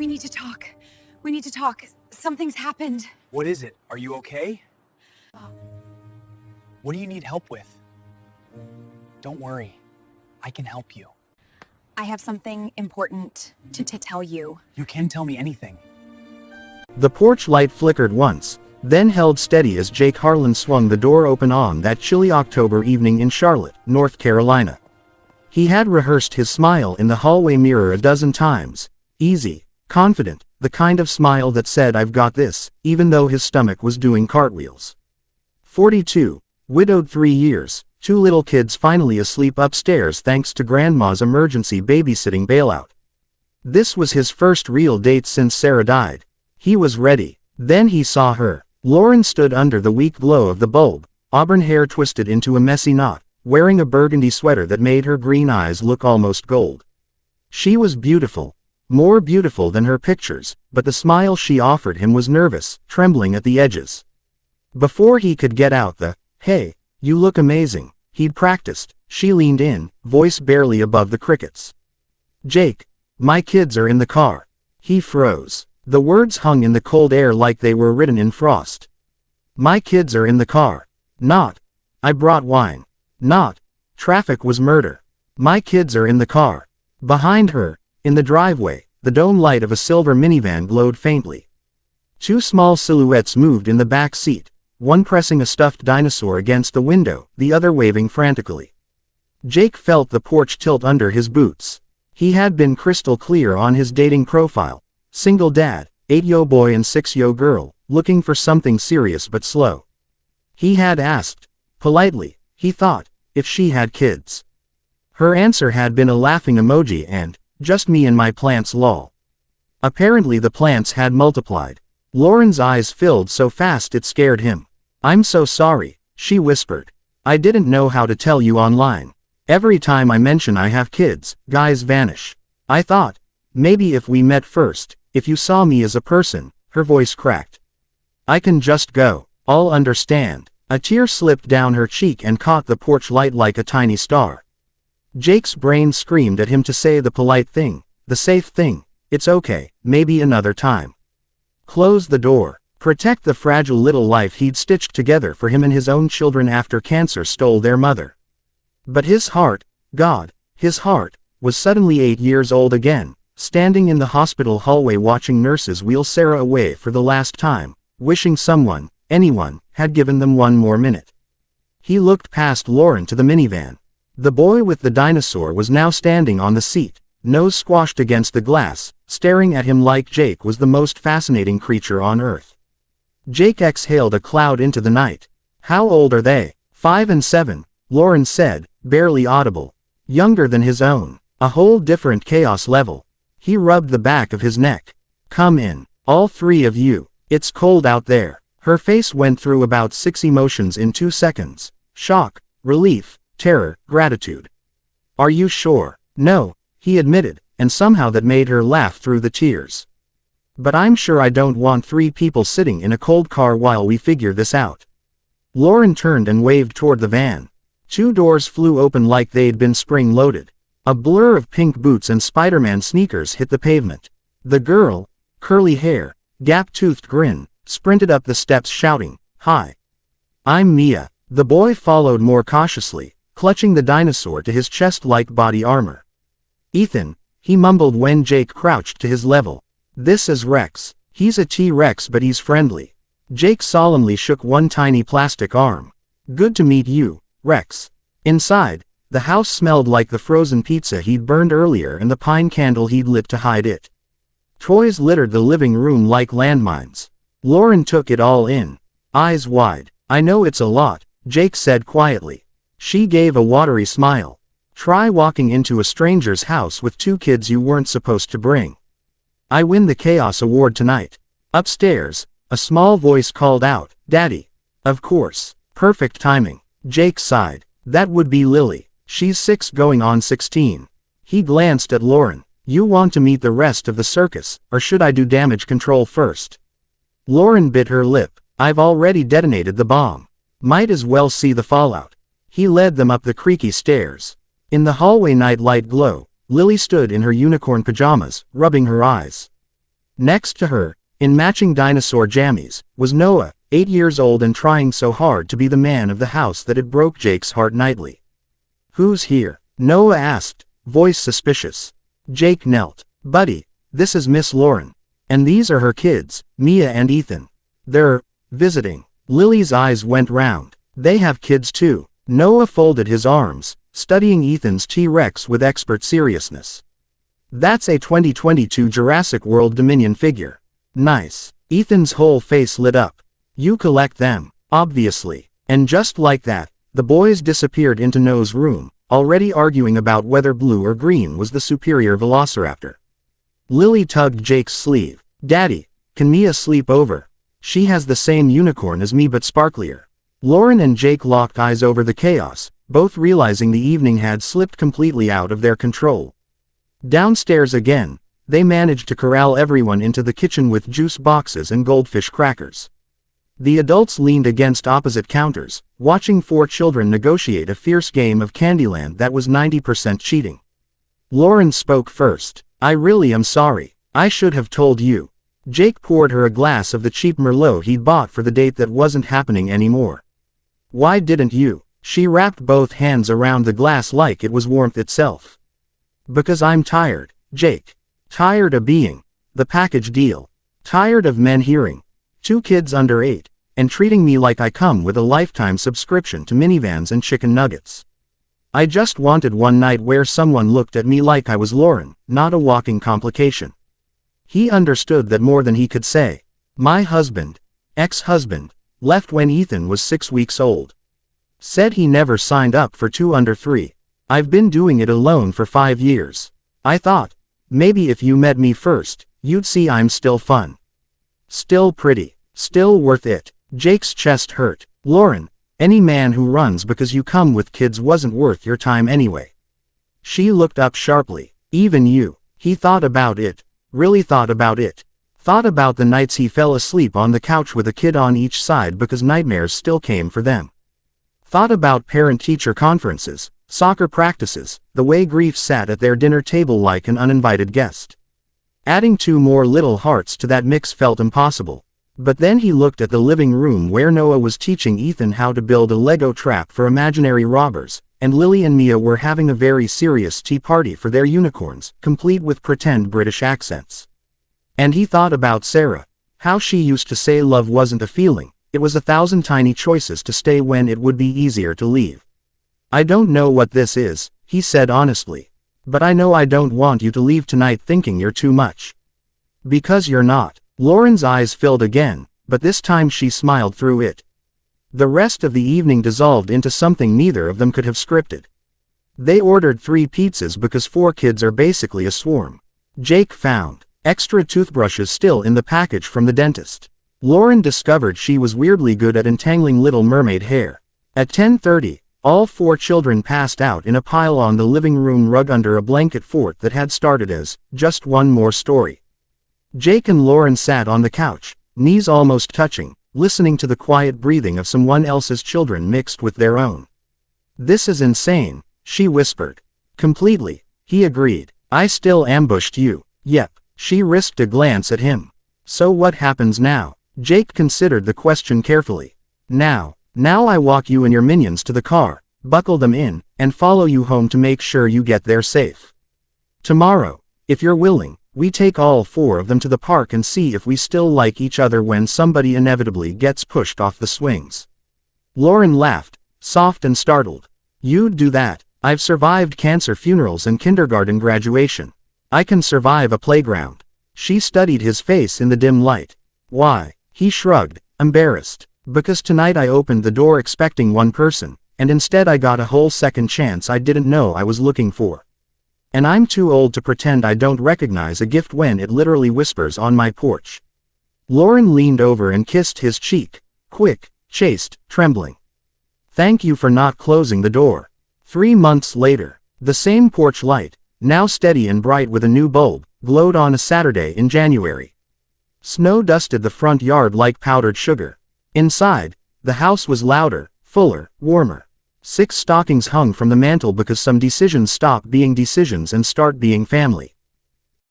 We need to talk. We need to talk. Something's happened. What is it? Are you okay? What do you need help with? Don't worry. I can help you. I have something important to tell you. You can tell me anything. The porch light flickered once, then held steady as Jake Harlan swung the door open on that chilly October evening in Charlotte, North Carolina. He had rehearsed his smile in the hallway mirror a dozen times. Easy, confident, the kind of smile that said I've got this, even though his stomach was doing cartwheels. 42, widowed 3 years, 2 little kids finally asleep upstairs thanks to Grandma's emergency babysitting bailout. This was his first real date since Sarah died. He was ready. Then he saw her. Lauren stood under the weak glow of the bulb, auburn hair twisted into a messy knot, wearing a burgundy sweater that made her green eyes look almost gold. She was beautiful. More beautiful than her pictures, but the smile she offered him was nervous, trembling at the edges. Before he could get out the, "Hey, you look amazing," he'd practiced, she leaned in, voice barely above the crickets. "Jake, my kids are in the car." He froze. The words hung in the cold air like they were written in frost. "My kids are in the car." Not, "I brought wine." Not, "Traffic was murder." "My kids are in the car." Behind her, in the driveway, the dome light of a silver minivan glowed faintly. 2 small silhouettes moved in the back seat, one pressing a stuffed dinosaur against the window, the other waving frantically. Jake felt the porch tilt under his boots. He had been crystal clear on his dating profile. Single dad, 8-yo boy and 6-yo girl, looking for something serious but slow. He had asked, politely, he thought, if she had kids. Her answer had been a laughing emoji and, "Just me and my plants lol." Apparently the plants had multiplied. Lauren's eyes filled so fast it scared him. "I'm so sorry," she whispered. "I didn't know how to tell you online. Every time I mention I have kids, guys vanish. I thought, maybe if we met first, if you saw me as a person." Her voice cracked. "I can just go. I'll understand." A tear slipped down her cheek and caught the porch light like a tiny star. Jake's brain screamed at him to say the polite thing, the safe thing, "It's okay, maybe another time." Close the door. Protect the fragile little life he'd stitched together for him and his own children after cancer stole their mother. But his heart, God, his heart, was suddenly 8 years old again, standing in the hospital hallway watching nurses wheel Sarah away for the last time, wishing someone, anyone, had given them one more minute. He looked past Lauren to the minivan. The boy with the dinosaur was now standing on the seat, nose squashed against the glass, staring at him like Jake was the most fascinating creature on earth. Jake exhaled a cloud into the night. "How old are they?" 5 and 7, Lauren said, barely audible. Younger than his own. A whole different chaos level. He rubbed the back of his neck. "Come in, all 3 of you. It's cold out there." Her face went through about 6 emotions in 2 seconds. Shock, relief, terror, gratitude. "Are you sure?" "No," he admitted, and somehow that made her laugh through the tears. "But I'm sure I don't want 3 people sitting in a cold car while we figure this out." Lauren turned and waved toward the van. 2 doors flew open like they'd been spring-loaded. A blur of pink boots and Spider-Man sneakers hit the pavement. The girl, curly hair, gap-toothed grin, sprinted up the steps shouting, "Hi. I'm Mia." The boy followed more cautiously, clutching the dinosaur to his chest like body armor. "Ethan," he mumbled when Jake crouched to his level. "This is Rex. He's a T-Rex but he's friendly." Jake solemnly shook one tiny plastic arm. "Good to meet you, Rex." Inside, the house smelled like the frozen pizza he'd burned earlier and the pine candle he'd lit to hide it. Toys littered the living room like landmines. Lauren took it all in, eyes wide. "I know it's a lot," Jake said quietly. She gave a watery smile. "Try walking into a stranger's house with 2 kids you weren't supposed to bring." "I win the Chaos Award tonight." Upstairs, a small voice called out, "Daddy." "Of course. Perfect timing." Jake sighed. "That would be Lily. She's 6 going on 16. He glanced at Lauren. "You want to meet the rest of the circus, or should I do damage control first?" Lauren bit her lip. "I've already detonated the bomb. Might as well see the fallout." He led them up the creaky stairs. In the hallway night light glow, Lily stood in her unicorn pajamas, rubbing her eyes. Next to her, in matching dinosaur jammies, was Noah, 8 years old and trying so hard to be the man of the house that it broke Jake's heart nightly. "Who's here?" Noah asked, voice suspicious. Jake knelt. "Buddy, this is Miss Lauren. And these are her kids, Mia and Ethan. They're visiting." Lily's eyes went round. "They have kids too." Noah folded his arms, studying Ethan's T-Rex with expert seriousness. "That's a 2022 Jurassic World Dominion figure. Nice." Ethan's whole face lit up. "You collect them, obviously." And just like that, the boys disappeared into Noah's room, already arguing about whether blue or green was the superior velociraptor. Lily tugged Jake's sleeve. "Daddy, can Mia sleep over? She has the same unicorn as me but sparklier." Lauren and Jake locked eyes over the chaos, both realizing the evening had slipped completely out of their control. Downstairs again, they managed to corral everyone into the kitchen with juice boxes and goldfish crackers. The adults leaned against opposite counters, watching 4 children negotiate a fierce game of Candyland that was 90% cheating. Lauren spoke first. "I really am sorry. I should have told you." Jake poured her a glass of the cheap Merlot he'd bought for the date that wasn't happening anymore. "Why didn't you?" She wrapped both hands around the glass like it was warmth itself. "Because I'm tired, Jake. Tired of being the package deal. Tired of men hearing 2 kids under 8, and treating me like I come with a lifetime subscription to minivans and chicken nuggets. I just wanted one night where someone looked at me like I was Lauren, not a walking complication." He understood that more than he could say. "My husband, ex-husband, left when Ethan was 6 weeks old. Said he never signed up for 2 under 3. I've been doing it alone for 5 years. I thought, maybe if you met me first, you'd see I'm still fun. Still pretty. Still worth it." Jake's chest hurt. "Lauren, any man who runs because you come with kids wasn't worth your time anyway." She looked up sharply. "Even you." He thought about it. Really thought about it. Thought about the nights he fell asleep on the couch with a kid on each side because nightmares still came for them. Thought about parent-teacher conferences, soccer practices, the way grief sat at their dinner table like an uninvited guest. Adding 2 more little hearts to that mix felt impossible. But then he looked at the living room where Noah was teaching Ethan how to build a Lego trap for imaginary robbers, and Lily and Mia were having a very serious tea party for their unicorns, complete with pretend British accents. And he thought about Sarah. How she used to say love wasn't a feeling, it was 1,000 tiny choices to stay when it would be easier to leave. "I don't know what this is," he said honestly. "But I know I don't want you to leave tonight thinking you're too much. Because you're not." Lauren's eyes filled again, but this time she smiled through it. The rest of the evening dissolved into something neither of them could have scripted. They ordered 3 pizzas because 4 kids are basically a swarm. Jake found extra toothbrushes still in the package from the dentist. Lauren discovered she was weirdly good at entangling Little Mermaid hair. At 10:30, all 4 children passed out in a pile on the living room rug under a blanket fort that had started as just one more story. Jake and Lauren sat on the couch, knees almost touching, listening to the quiet breathing of someone else's children mixed with their own. "This is insane," she whispered. "Completely," he agreed. "I still ambushed you." "Yep." She risked a glance at him. "So what happens now?" Jake considered the question carefully. Now I walk you and your minions to the car, buckle them in, and follow you home to make sure you get there safe. Tomorrow, if you're willing, we take all 4 of them to the park and see if we still like each other when somebody inevitably gets pushed off the swings." Lauren laughed, soft and startled. "You'd do that? I've survived cancer funerals and kindergarten graduation. I can survive a playground." She studied his face in the dim light. "Why?" He shrugged, embarrassed. "Because tonight I opened the door expecting one person, and instead I got a whole second chance I didn't know I was looking for. And I'm too old to pretend I don't recognize a gift when it literally whispers on my porch." Lauren leaned over and kissed his cheek, quick, chaste, trembling. "Thank you for not closing the door." 3 months later, the same porch light, now steady and bright with a new bulb, glowed on a Saturday in January. Snow dusted the front yard like powdered sugar. Inside, the house was louder, fuller, warmer. 6 stockings hung from the mantel because some decisions stop being decisions and start being family.